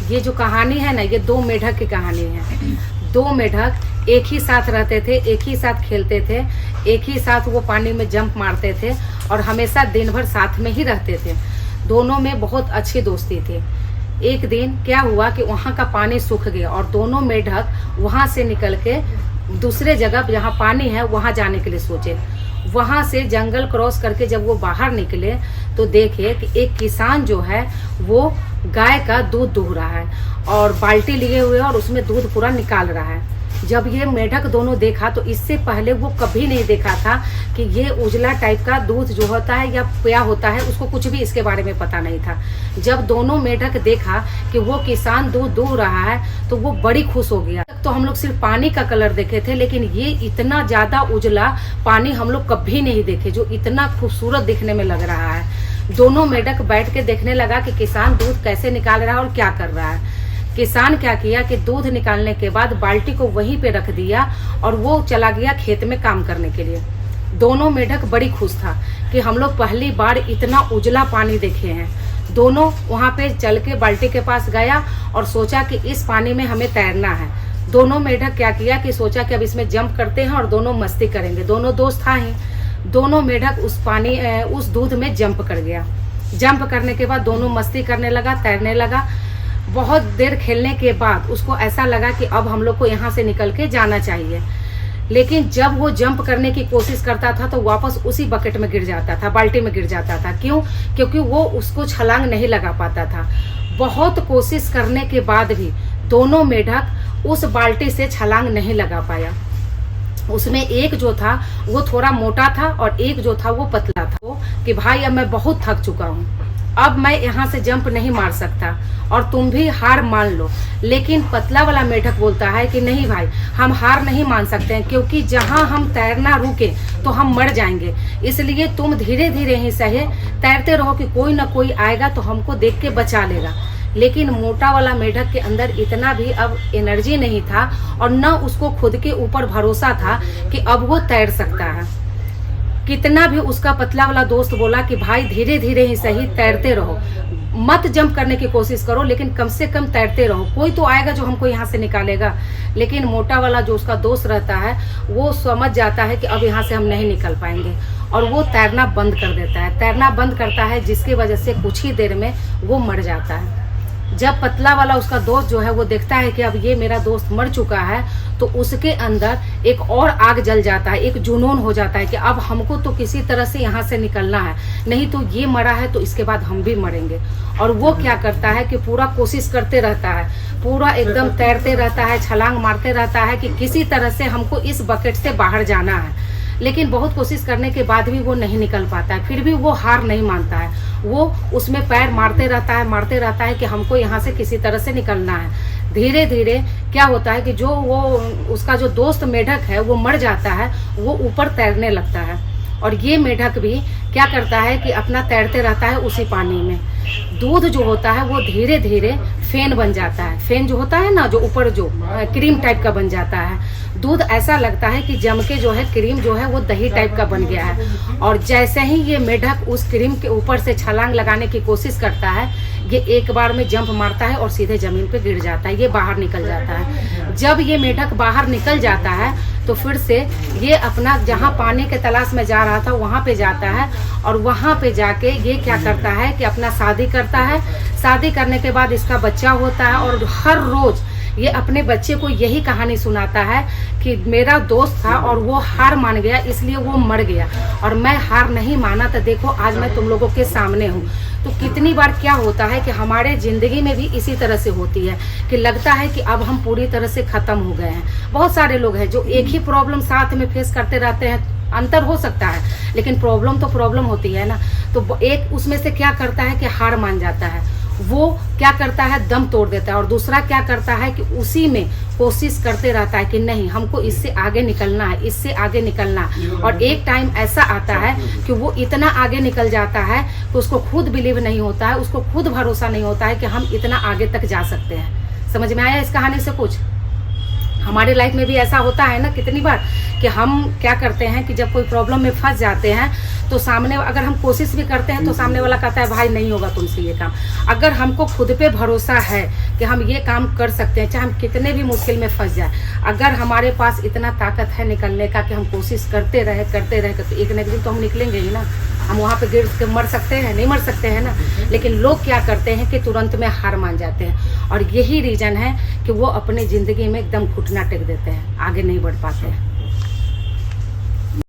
ये जो कहानी है ना, ये दो मेढक की कहानी है। दो मेढक एक ही साथ रहते थे, एक ही साथ खेलते थे, एक ही साथ वो पानी में जंप मारते थे और हमेशा दिन भर साथ में ही रहते थे। दोनों में बहुत अच्छी दोस्ती थी। एक दिन क्या हुआ कि वहाँ का पानी सूख गया और दोनों मेढक वहाँ से निकल के दूसरे जगह जहाँ पानी है वहाँ जाने के लिए सोचे। वहाँ से जंगल क्रॉस करके जब वो बाहर निकले तो देखे कि एक किसान जो है वो गाय का दूध दूह रहा है और बाल्टी लिए हुए और उसमें दूध पूरा निकाल रहा है। जब ये मेढक दोनों देखा तो इससे पहले वो कभी नहीं देखा था कि ये उजला टाइप का दूध जो होता है या क्या होता है, उसको कुछ भी इसके बारे में पता नहीं था। जब दोनों मेढक देखा कि वो किसान दूध दूह रहा है तो वो बड़ी खुश हो गया। तो हम लोग सिर्फ पानी का कलर देखे थे, लेकिन ये इतना ज्यादा उजला पानी हम लोग कभी नहीं देखे जो इतना खूबसूरत दिखने में लग रहा है। दोनों मेढक बैठ के देखने लगा कि किसान दूध कैसे निकाल रहा है और क्या कर रहा है। किसान क्या किया कि दूध निकालने के बाद बाल्टी को वहीं पे रख दिया और वो चला गया खेत में काम करने के लिए। दोनों मेढक बड़ी खुश था कि हम लोग पहली बार इतना उजला पानी देखे हैं। दोनों वहाँ पे चल के बाल्टी के पास गया और सोचा कि इस पानी में हमें तैरना है। दोनों मेढक क्या किया कि सोचा कि अब इसमें जंप करते हैं और दोनों मस्ती करेंगे। दोनों दोस्त था ही। दोनों मेढक उस दूध में जंप कर गया। जंप करने के बाद दोनों मस्ती करने लगा, तैरने लगा। बहुत देर खेलने के बाद उसको ऐसा लगा कि अब हम लोग को यहाँ से निकल के जाना चाहिए। लेकिन जब वो जंप करने की कोशिश करता था तो वापस उसी बकेट में गिर जाता था, बाल्टी में गिर जाता था। क्यों? क्योंकि वो उसको छलांग नहीं लगा पाता था। बहुत कोशिश करने के बाद भी दोनों मेढक उस बाल्टी से छलांग नहीं लगा पाया। उसमें एक जो था वो थोड़ा मोटा था और एक जो था वो पतला था। कि भाई अब मैं बहुत थक चुका हूँ, अब मैं यहाँ से जंप नहीं मार सकता और तुम भी हार मान लो। लेकिन पतला वाला मेढक बोलता है कि नहीं भाई, हम हार नहीं मान सकते हैं, क्योंकि जहाँ हम तैरना रुके तो हम मर जाएंगे। इसलिए तुम धीरे धीरे ही सही तैरते रहो कि कोई ना कोई आएगा तो हमको देख के बचा लेगा। लेकिन मोटा वाला मेढक के अंदर इतना भी अब एनर्जी नहीं था और न उसको खुद के ऊपर भरोसा था कि अब वो तैर सकता है। कितना भी उसका पतला वाला दोस्त बोला कि भाई धीरे धीरे ही सही तैरते रहो, मत जंप करने की कोशिश करो, लेकिन कम से कम तैरते रहो, कोई तो आएगा जो हमको यहाँ से निकालेगा। लेकिन मोटा वाला जो उसका दोस्त रहता है वो समझ जाता है कि अब यहाँ से हम नहीं निकल पाएंगे और वो तैरना बंद कर देता है। तैरना बंद करता है जिसकी वजह से कुछ ही देर में वो मर जाता है। जब पतला वाला उसका दोस्त जो है वो देखता है कि अब ये मेरा दोस्त मर चुका है तो उसके अंदर एक और आग जल जाता है, एक जुनून हो जाता है कि अब हमको तो किसी तरह से यहाँ से निकलना है, नहीं तो ये मरा है तो इसके बाद हम भी मरेंगे। और वो क्या करता है कि पूरा कोशिश करते रहता है, पूरा एकदम तैरते रहता है, छलांग मारते रहता है कि किसी तरह से हमको इस बकेट से बाहर जाना है। लेकिन बहुत कोशिश करने के बाद भी वो नहीं निकल पाता है। फिर भी वो हार नहीं मानता है, वो उसमें पैर मारते रहता है कि हमको यहाँ से किसी तरह से निकलना है। धीरे धीरे क्या होता है कि जो वो उसका जो दोस्त मेढक है वो मर जाता है, वो ऊपर तैरने लगता है और ये मेढक भी क्या करता है कि अपना तैरते रहता है उसी पानी में। दूध जो होता है वो धीरे धीरे फेन बन जाता है। फेन जो होता है ना, जो ऊपर जो क्रीम टाइप का बन जाता है। दूध ऐसा लगता है कि जम के जो है क्रीम जो है वो दही टाइप का बन गया है। और जैसे ही ये मेढक उस क्रीम के ऊपर से छलांग लगाने की कोशिश करता है, ये एक बार में जंप मारता है और सीधे जमीन पे गिर जाता है, ये बाहर निकल जाता है। जब ये मेढक बाहर निकल जाता है तो फिर से ये अपना जहाँ पानी के तलाश में जा रहा था वहाँ पे जाता है और वहाँ पे जाके ये क्या करता है कि अपना शादी करता है। शादी करने के बाद इसका बच्चा होता है और हर रोज ये अपने बच्चे को यही कहानी सुनाता है कि मेरा दोस्त था और वो हार मान गया इसलिए वो मर गया और मैं हार नहीं माना, तो देखो आज मैं तुम लोगों के सामने हूँ। तो कितनी बार क्या होता है कि हमारे जिंदगी में भी इसी तरह से होती है कि लगता है कि अब हम पूरी तरह से खत्म हो गए हैं। बहुत सारे लोग हैं जो एक ही प्रॉब्लम साथ में फेस करते रहते हैं, अंतर हो सकता है लेकिन प्रॉब्लम तो प्रॉब्लम होती है ना। तो एक उसमें से क्या करता है कि हार मान जाता है, वो क्या करता है दम तोड़ देता है और दूसरा क्या करता है कि उसी में कोशिश करते रहता है कि नहीं हमको इससे आगे निकलना है, इससे आगे निकलना है। और एक टाइम ऐसा आता है कि वो इतना आगे निकल जाता है कि उसको खुद बिलीव नहीं होता है, उसको खुद भरोसा नहीं होता है कि हम इतना आगे तक जा सकते हैं। समझ में आया इस कहानी से कुछ? हमारे लाइफ में भी ऐसा होता है ना कितनी बार कि हम क्या करते हैं कि जब कोई प्रॉब्लम में फंस जाते हैं तो सामने अगर हम कोशिश भी करते हैं तो सामने वाला कहता है भाई नहीं होगा तुमसे ये काम। अगर हमको खुद पे भरोसा है कि हम ये काम कर सकते हैं, चाहे हम कितने भी मुश्किल में फंस जाए। अगर हमारे पास इतना ताकत है निकलने का कि हम कोशिश करते रहे तो एक न एक दिन तो हम निकलेंगे ही ना। हम वहाँ पे गिर के मर सकते हैं, नहीं मर सकते हैं ना। लेकिन लोग क्या करते हैं कि तुरंत में हार मान जाते हैं, और यही रीज़न है कि वो अपने ज़िंदगी में एकदम घुटना टेक देते हैं, आगे नहीं बढ़ पाते हैं।